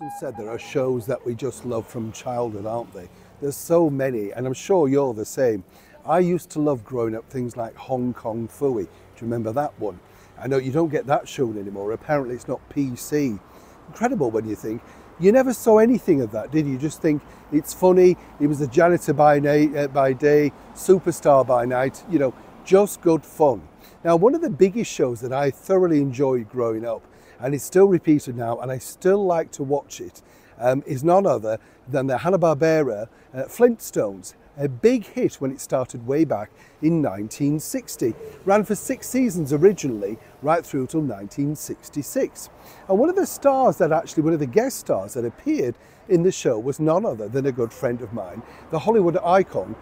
often said there are shows that we just love from childhood, aren't they? There's so many, and I'm sure you're the same. I used to love growing up things like Hong Kong Phooey. Do you remember that one? I know you don't get that shown anymore. Apparently it's not PC. Incredible when you think. You never saw anything of that, did you? Just think it's funny. He was a janitor by day, superstar by night, you know, just good fun. Now, one of the biggest shows that I thoroughly enjoyed growing up, and it's still repeated now, and I still like to watch it, is none other than the Hanna-Barbera Flintstones. A big hit when it started way back in 1960. Ran for 6 seasons originally, right through till 1966. And one of the guest stars that appeared in the show was none other than a good friend of mine, the Hollywood icon,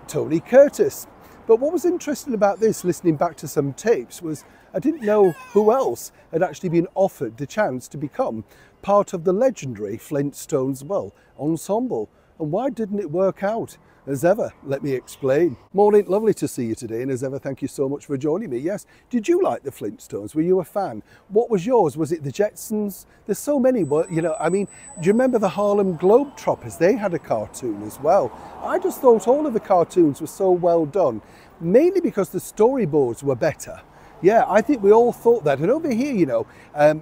Tony Curtis. But what was interesting about this, listening back to some tapes, was I didn't know who else had actually been offered the chance to become part of the legendary Flintstones, ensemble. And why didn't it work out? As ever, let me explain. Morning, lovely to see you today, and as ever, thank you so much for joining me. Yes, did you like the Flintstones? Were you a fan? What was yours? Was it the Jetsons? There's so many, but you know, I mean, do you remember the Harlem Globetrotters? They had a cartoon as well. I just thought all of the cartoons were so well done, mainly because the storyboards were better. Yeah, I think we all thought that. And over here, you know,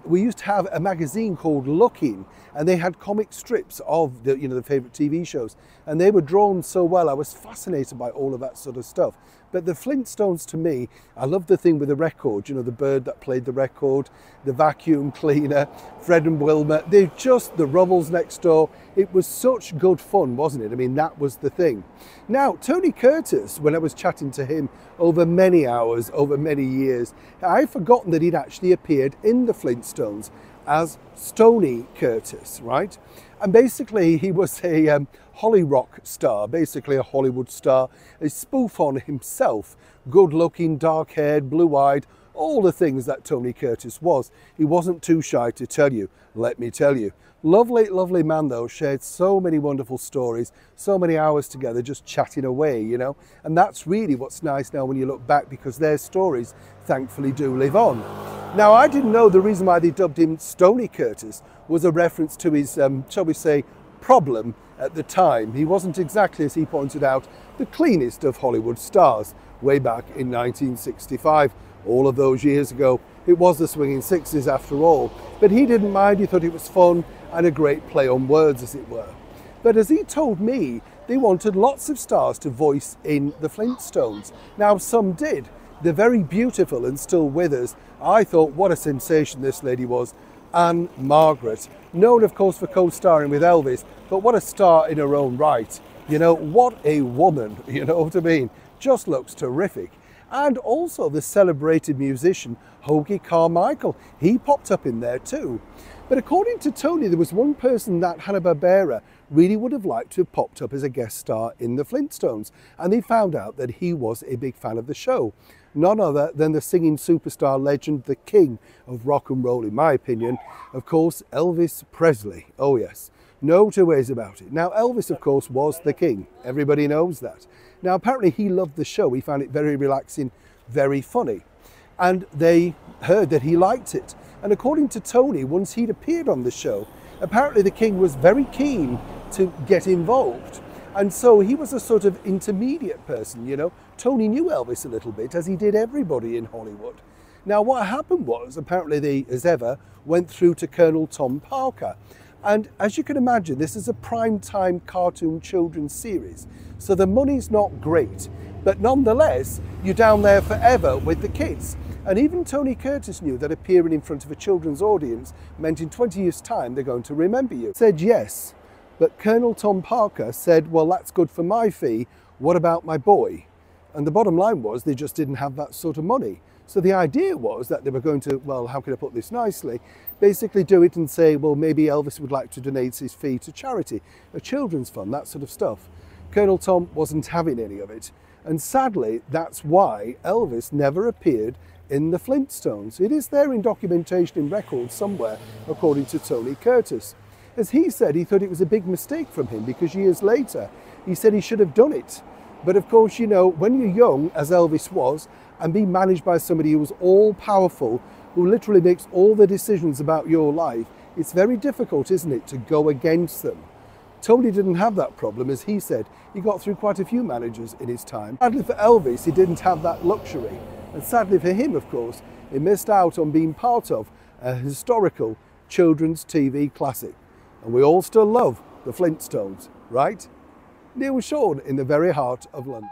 we used to have a magazine called Looking, and they had comic strips of the, the favourite TV shows, and they were drawn so well. I was fascinated by all of that sort of stuff. But the Flintstones, to me, I love the thing with the record, you know, the bird that played the record, the vacuum cleaner, Fred and Wilma, they're just the Rubbles next door. It was such good fun, wasn't it? I mean, that was the thing. Now, Tony Curtis, when I was chatting to him over many hours, over many years, I'd forgotten that he'd actually appeared in the Flintstones as Stony Curtis, right? And basically he was a Holly rock star, basically a Hollywood star, a spoof on himself, good looking, dark haired, blue eyed, all the things that Tony Curtis was. He wasn't too shy to tell you, let me tell you. Lovely, lovely man though, shared so many wonderful stories, so many hours together just chatting away, you know. And that's really what's nice now when you look back, because their stories thankfully do live on. Now, I didn't know the reason why they dubbed him Stony Curtis was a reference to his, shall we say, problem at the time. He wasn't exactly, as he pointed out, the cleanest of Hollywood stars way back in 1965. All of those years ago. It was the swinging 60s after all. But he didn't mind, he thought it was fun and a great play on words, as it were. But as he told me, they wanted lots of stars to voice in the Flintstones. Now, some did. They're very beautiful and still with us. I thought, what a sensation this lady was. Anne Margaret, known of course for co-starring with Elvis, but what a star in her own right. You know, what a woman, you know what I mean? Just looks terrific. And also the celebrated musician Hoagy Carmichael, he popped up in there too. But according to Tony, there was one person that Hanna-Barbera really would have liked to have popped up as a guest star in the Flintstones, and they found out that he was a big fan of the show. None other than the singing superstar legend, the king of rock and roll, in my opinion, of course, Elvis Presley. Oh yes, no two ways about it. Now, Elvis, of course, was the king. Everybody knows that. Now, apparently he loved the show. He found it very relaxing, very funny. And they heard that he liked it. And according to Tony, once he'd appeared on the show, apparently the king was very keen to get involved. And so he was a sort of intermediate person, you know. Tony knew Elvis a little bit, as he did everybody in Hollywood. Now, what happened was, apparently they, as ever, went through to Colonel Tom Parker. And as you can imagine, this is a prime-time cartoon children's series. So the money's not great, but nonetheless, you're down there forever with the kids. And even Tony Curtis knew that appearing in front of a children's audience meant in 20 years' time they're going to remember you. Said yes, but Colonel Tom Parker said, well, that's good for my fee, what about my boy? And the bottom line was they just didn't have that sort of money. So the idea was that they were going to, well, how can I put this nicely, basically do it and say, well, maybe Elvis would like to donate his fee to charity, a children's fund, that sort of stuff. Colonel Tom wasn't having any of it. And sadly, that's why Elvis never appeared in the Flintstones. It is there in documentation in records somewhere, according to Tony Curtis. As he said, he thought it was a big mistake from him because years later, he said he should have done it. But of course, you know, when you're young, as Elvis was, and being managed by somebody who was all powerful, who literally makes all the decisions about your life, it's very difficult, isn't it, to go against them. Tony didn't have that problem, as he said. He got through quite a few managers in his time. Sadly for Elvis, he didn't have that luxury. And sadly for him, of course, he missed out on being part of a historical children's TV classic. And we all still love the Flintstones, right? Neil Sean in the very heart of London.